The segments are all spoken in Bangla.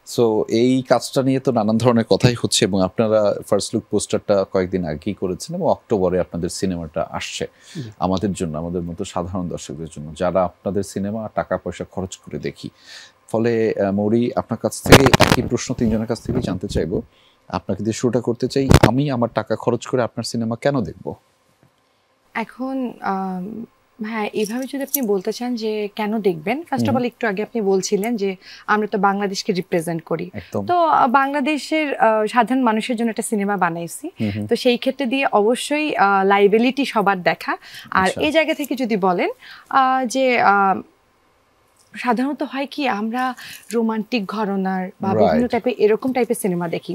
সো এই কাজটা নিয়ে তো নানান ধরনের কথাই হচ্ছে এবং আপনারা ফার্স্ট লুক পোস্টারটা কয়েকদিন আগেই করেছেন এবং অক্টোবরে আপনাদের সিনেমাটা আসছে আমাদের জন্য, আমাদের মতো সাধারণ দর্শকদের জন্য যারা আপনাদের সিনেমা টাকা পয়সা খরচ করে দেখি। ফলে মৌরি, আপনার কাছ থেকে একই প্রশ্ন তিনজনের কাছ থেকেই জানতে চাইবো। আপনাকে দিয়ে শুরুটা করতে চাই, আমি আমার টাকা খরচ করে আপনার সিনেমা কেন দেখব? এখন হ্যাঁ, এভাবে যদি আপনি বলতে চান যে কেন দেখবেন, ফার্স্ট অফ অল একটু আগে আপনি বলছিলেন যে আমরা তো বাংলাদেশকে রিপ্রেজেন্ট করি, তো বাংলাদেশের সাধারণ মানুষের জন্য একটা সিনেমা বানাইছি, তো সেই ক্ষেত্রে দিয়ে অবশ্যই লাইবিলিটি সবার দেখা। আর এই জায়গা থেকে যদি বলেন যে সাধারণত হয় কি, আমরা রোমান্টিক ঘরানার বা বিভিন্ন টাইপের এরকম টাইপের সিনেমা দেখি।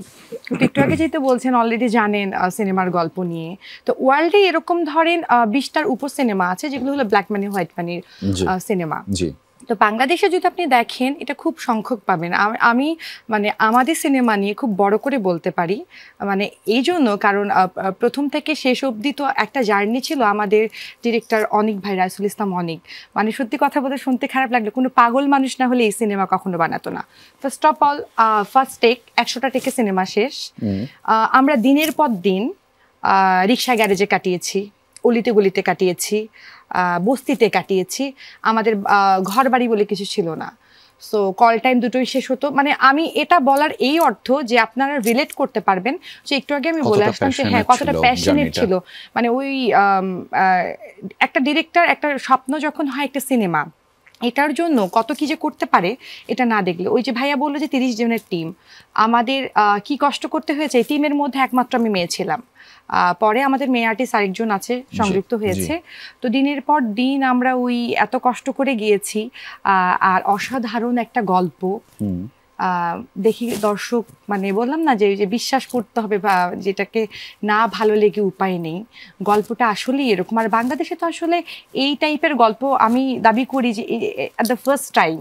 একটু আগে যেহেতু বলছেন অলরেডি জানেন সিনেমার গল্প নিয়ে, তো ওয়ার্ল্ডে এরকম ধরেন 20টার উপর সিনেমা আছে যেগুলো হলো ব্ল্যাক মানি হোয়াইট মানির সিনেমা। তো বাংলাদেশে যদি আপনি দেখেন এটা খুব সংখ্যক পাবেন। আমি মানে আমাদের সিনেমা নিয়ে খুব বড় করে বলতে পারি, মানে এই জন্য কারণ প্রথম থেকে শেষ অবধি তো একটা জার্নি ছিল আমাদের ডিরেক্টর অনিক ভাই, রাইসুল ইসলাম অনিক। মানে সত্যি কথা বলতে শুনতে খারাপ লাগলো, কোনো পাগল মানুষ না হলে এই সিনেমা কখনো বানাতো না। First of all first take 100টা টেকে সিনেমা শেষ। আমরা দিনের পর দিন রিক্সা গ্যারেজে কাটিয়েছি, অলিতে গলিতে কাটিয়েছি, বস্তিতে কাটিয়েছি, আমাদের ঘর বাড়ি বলে কিছু ছিল না। সো কল টাইম দুটোই শেষ হতো। মানে আমি এটা বলার এই অর্থ যে আপনারা রিলেট করতে পারবেন যে একটু আগে আমি বলে আসলাম যে হ্যাঁ কতটা প্যাশনেট ছিল। মানে ওই একটা ডিরেক্টর, একটা স্বপ্ন যখন হয় একটা সিনেমা, এটার জন্য কত কি যে করতে পারে এটা না দেখলে। ওই যে ভাইয়া বললো যে 30 জনের টিম, আমাদের কি কষ্ট করতে হয়েছে। টিমের মধ্যে একমাত্র আমি মেয়ে ছিলাম, পরে আমাদের মেয়ে আর্টিস্ট আরেকজন আছে সংযুক্ত হয়েছে। তো দিনের পর দিন আমরা ওই এত কষ্ট করে গিয়েছি, আর অসাধারণ একটা গল্প দেখি দর্শক, মানে বললাম না যে বিশ্বাস করতে হবে বা যেটাকে না ভালো লেগে উপায় নেই। গল্পটা আসলেই এরকম। আর বাংলাদেশে তো আসলে এই টাইপের গল্প আমি দাবি করি যে অ্যাট দ্য ফার্স্ট টাইম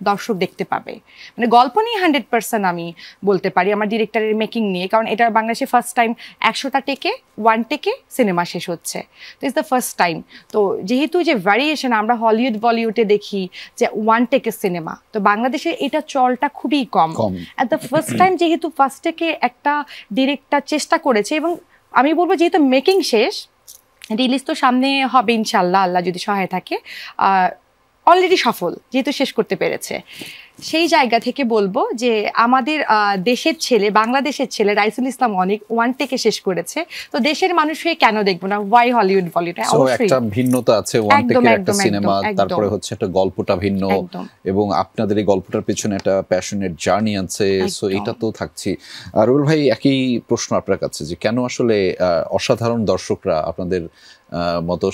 দর্শক দেখতে পাবে। মানে গল্প নিয়ে 100% আমি বলতে পারি আমার ডিরেক্টরের মেকিং নিয়ে, কারণ এটা বাংলাদেশে ফার্স্ট টাইম 100টা টেকে 1 টেকে সিনেমা শেষ হচ্ছে, তো ইটস দ্য ফার্স্ট টাইম। তো যেহেতু যে ভ্যারিয়েশন আমরা হলিউড বলিউডে দেখি যে 1 টেকের সিনেমা, তো বাংলাদেশে এটা চলটা খুবই কম। অ্যাট দ্য ফার্স্ট টাইম যেহেতু ফার্স্ট টেকে একটা ডিরেক্টর চেষ্টা করেছে, এবং আমি বলবো যেহেতু মেকিং শেষ, রিলিজ তো সামনে হবে ইনশাল্লাহ, আল্লাহ যদি সহায় থাকে, অলরেডি সফল যেহেতু শেষ করতে পেরেছে, সেই জায়গা থেকে বলবো যে আমাদের দেশের ছেলে, বাংলাদেশের ছেলে রাইসুল ইসলাম অনেক 1 টেকে শেষ করেছে, তো দেশের মানুষ হয়ে কেন দেখবো না? Why Hollywood Bollywood? অবশ্যই একটা ভিন্নতা আছে 1 টেকের একটা সিনেমা, তারপরে হচ্ছে একটা গল্পটা ভিন্ন, এবং আপনাদের এই গল্পটার পেছনে একটা প্যাশনেট জার্নি আছে, সো এটা তো থাকছি। রুবেল ভাই, একই প্রশ্ন আপনার কাছে যে কেন আসলে অসাধারণ দর্শকরা আপনাদের মতো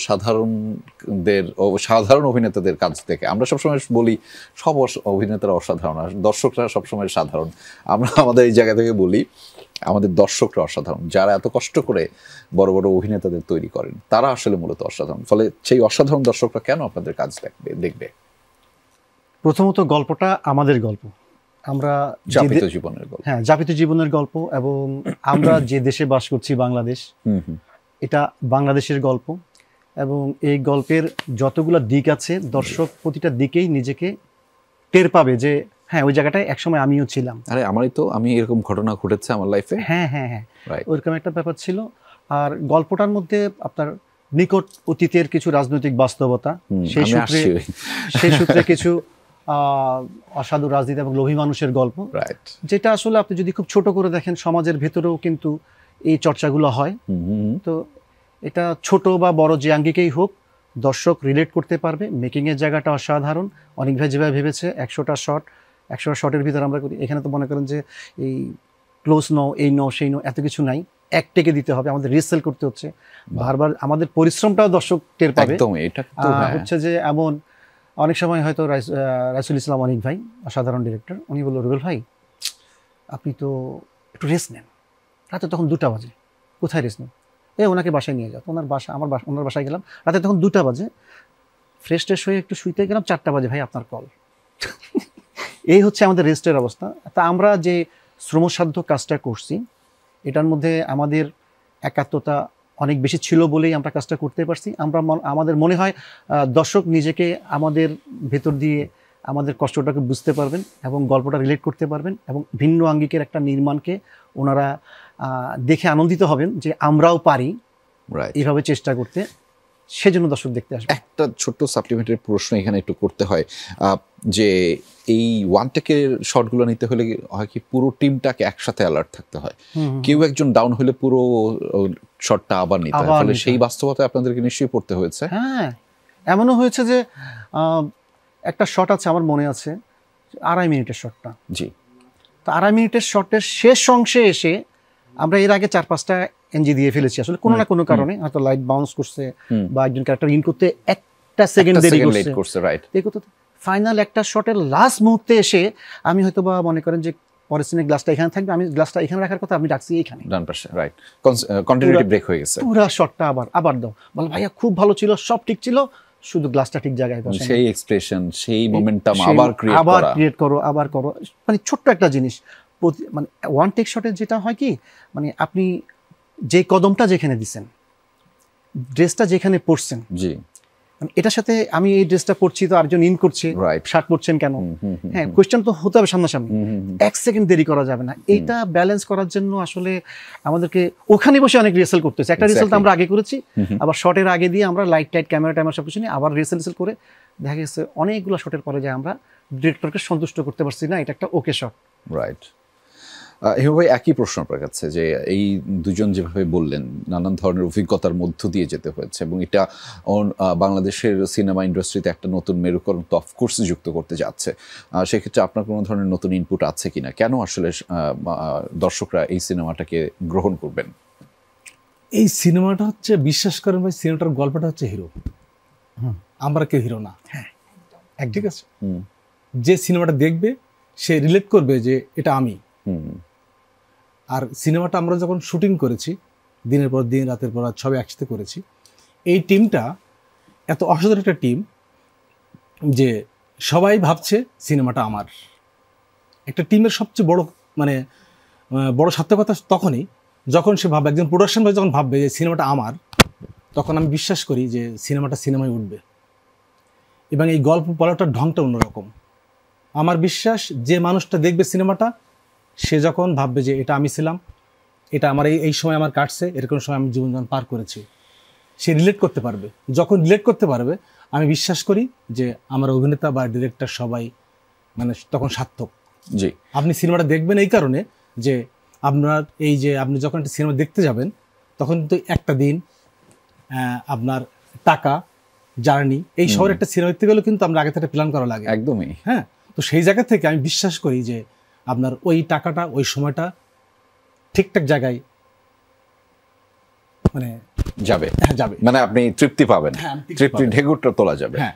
সাধারণ অভিনেতাদের কাছ থেকে, আমরা সবসময় বলি সব অভিনেতারা অসাধারণ আর দর্শকরা সবসময় সাধারণ, আমরা আমাদের এই জায়গা থেকে বলি আমাদের দর্শকরা অসাধারণ, যারা এত কষ্ট করে বড় বড় অভিনেতাদের তৈরি করেন তারা আসলে মূলত অসাধারণ। ফলে সেই অসাধারণ দর্শকরা কেন আপনাদের কাজ দেখবে? প্রথমত গল্পটা আমাদের গল্প, আমরা যাপিত জীবনের গল্প। হ্যাঁ, যাপিত জীবনের গল্প, এবং আমরা যে দেশে বাস করছি বাংলাদেশ, এটা বাংলাদেশের গল্প, এবং এই গল্পের যতগুলো দিক আছে দর্শক প্রতিটা দিকেই নিজেকে টের পাবে যে হ্যাঁ ওই জায়গাটায় একসময় আমিও ছিলাম। আরে আমি এরকম ঘটনা ঘটেছে আমার লাইফে। হ্যাঁ হ্যাঁ হ্যাঁ, ওইরকম একটা ব্যাপার ছিল। আর গল্পটার মধ্যে আপনার নিকট অতীতের কিছু রাজনৈতিক বাস্তবতা, সেই সূত্রে কিছু অসাধু রাজনীতি এবং লোভী মানুষের গল্প, যেটা আসলে আপনি যদি খুব ছোট করে দেখেন সমাজের ভেতরেও কিন্তু এই চর্চাগুলো হয়। তো এটা ছোট বা বড় যে আঙ্গিকেই হোক দর্শক রিলেট করতে পারবে। মেকিংয়ের জায়গাটা অসাধারণ, অনেক ভাই যেভাবে ভেবেছে 100টা শটের ভিতরে আমরা করি, এখানে তো মনে করেন যে এই ক্লোজ নো, এই নো সেই নো এত কিছু নাই, এক টেকে দিতে হবে, আমাদের রিসেল করতে হচ্ছে বারবার, আমাদের পরিশ্রমটাও দর্শক টের পাবে। হচ্ছে যে এমন অনেক সময় হয়তো রাইসুল ইসলাম অনিক ভাই অসাধারণ ডিরেক্টর, উনি বললো রুবেল ভাই আপনি তো একটু রেস্ট নেন, রাতে তখন 2টা বাজে, কোথায় রেস্ট নেন? ওনাকে বাসায় নিয়ে যাও। ওনার বাসায় গেলাম, রাতে তখন 2টা বাজে, ফ্রেশ ট্রেশ হয়ে একটু শুইতে গেলাম, 4টা বাজে ভাই আপনার কল। এই হচ্ছে আমাদের রেস্টের অবস্থা। তা আমরা যে শ্রমসাধ্য কাজটা করছি এটার মধ্যে আমাদের একাত্মতা অনেক বেশি ছিল বলেই আমরা কাজটা করতে পারছি। আমাদের মনে হয় দর্শক নিজেকে আমাদের ভেতর দিয়ে আমাদের কষ্টটাকে বুঝতে পারবেন এবং গল্পটা রিলেট করতে পারবেন এবং ভিন্ন আঙ্গিকের একটা নির্মাণকে ওনারা দেখে আনন্দিত হবেন যে আমরাও পারি এইভাবে চেষ্টা করতে, সেজন্য দর্শক দেখতে আসবে। একটা ছোট্ট সাপ্লিমেন্টারি প্রশ্ন এখানে একটু করতে হয়, যে এই ওয়ান টেকের শটগুলো নিতে হলে হয় কি পুরো টিমটাকে একসাথে অ্যালার্ট থাকতে হয়, কেউ একজন ডাউন হলে পুরো শটটা আবার নিতে হয়, ফলে সেই বাস্তবতায় আপনাদেরকে নিশ্চয়ই পড়তে হয়েছে। হ্যাঁ, এমনও হয়েছে যে একটা শট আছে আমার মনে আছে 2.5 মিনিটের শটটা, জি, তো 2.5 মিনিটের শটের শেষ অংশে এসে আমরা এর আগে 4-5টা এনজি দিয়ে ফেলেছি আসলে কোনো না কোনো কারণে, হয়তো লাইট বাউন্স করছে বা একজন ক্যারেক্টার ইন করতে একটা সেকেন্ড দেরি করছে, রাইট। দেখো তো ফাইনাল একটা শটের লাস্ট মুহূর্তে এসে আমি হয়তো বা মনে করেন যে পরের সিনে গ্লাসটা এখানে থাকবে, আমি গ্লাসটা এখানে রাখার কথা, আমি রাখছি এইখানে, ডান পাশে, রাইট, কন্টিনিউটি ব্রেক হয়ে গেছে, পুরো শটটা আবার দাও, বল ভাইয়া খুব ভালো ছিল, সব ঠিক ছিল, শুধু গ্লাসটা ঠিক জায়গায় বসে, সেই এক্সপ্রেশন, সেই মোমেন্টাম আবার ক্রিয়েট করো, মানে ছোট্ট একটা জিনিস, মানে ওয়ান টেক শটে যেটা হয় কি, মানে আপনি যে কদমটা যেখানে দিচ্ছেন, ড্রেসটা যেখানে পরছেন, জি, এটার সাথে আমি এই ড্রেসটা পরছি তো আরেকজন ইন করছে, শার্ট পরছেন কেন, হ্যাঁ কোয়েশ্চেন তো হতে হবে সামনাসামনি, 1 সেকেন্ড দেরি করা যাবে না। এইটা ব্যালেন্স করার জন্য আসলে আমাদেরকে ওখানে বসে অনেক রিহার্সাল করতে হচ্ছে। একটা রিহার্সাল তো আমরা আগে করেছি, আবার শটের আগে দিয়ে আমরা লাইট টাইট ক্যামেরা ট্যামেরা সব কিছু নিয়ে আবার রিহার্সাল করে দেখা গেছে অনেকগুলো শটের পরে যে আমরা ডিরেক্টরকে সন্তুষ্ট করতে পারছি না, এটা একটা ওকে শট, রাইট। এভাবে একই প্রশ্ন আপনার কাছে, যে এই দুজন যেভাবে বললেন নানান ধরনের অভিজ্ঞতার মধ্য দিয়ে যেতে হয়েছে এবং এটা বাংলাদেশের সিনেমা ইন্ডাস্ট্রিতে একটা নতুন মেরুকরণ তো অফকোর্স যুক্ত করতে যাচ্ছে, সেক্ষেত্রে আপনার কোনো ধরনের নতুন ইনপুট আছে কিনা, কেন আসলে দর্শকরা এই সিনেমাটাকে গ্রহণ করবেন? এই সিনেমাটা হচ্ছে, বিশ্বাস করেন ভাই, সিনেমাটার গল্পটা হচ্ছে হিরো, আমরা কেউ হিরো না, হ্যাঁ ঠিক আছে, যে সিনেমাটা দেখবে সে রিলেট করবে যে এটা আমি। আর সিনেমাটা আমরা যখন শুটিং করেছি, দিনের পর দিন রাতের পর রাত সবাই একসাথে করেছি, এই টিমটা এত অসাধারণ একটা টিম যে সবাই ভাবছে সিনেমাটা আমার। একটা টিমের সবচেয়ে বড় সার্থকতা তখনই যখন সে ভাববে, একজন প্রোডাকশন ভাই যখন ভাববে যে সিনেমাটা আমার, তখন আমি বিশ্বাস করি যে সিনেমাটা সিনেমায় উঠবে এবং এই গল্প বলাটার ঢংটা অন্যরকম। আমার বিশ্বাস যে মানুষটা দেখবে সিনেমাটা, সে যখন ভাববে যে এটা আমি ছিলাম, এটা আমার এই সময় আমার কাটছে, এরকম সময় আমি জীবনযাপন পার করেছি, সে রিলেট করতে পারবে। যখন রিলেট করতে পারবে, আমি বিশ্বাস করি যে আমার অভিনেতা বা ডিরেক্টর সবাই মানে তখন সার্থক। জি, আপনি সিনেমাটা দেখবেন এই কারণে যে আপনি যখন একটা সিনেমা দেখতে যাবেন, তখন কিন্তু একটা দিন আপনার টাকা, জার্নি, এই শহরে একটা সিনেমা দেখতে গেলে কিন্তু আমরা আগে থেকে প্ল্যান করা লাগে, একদমই, হ্যাঁ। তো সেই জায়গা থেকে আমি বিশ্বাস করি যে আপনার ওই টাকাটা, ওই সময়টা ঠিকঠাক জায়গায় মানে যাবে, যাবে, মানে আপনি তৃপ্তি পাবেন, তৃপ্তি ঢেকুরটা তোলা যাবে। হ্যাঁ,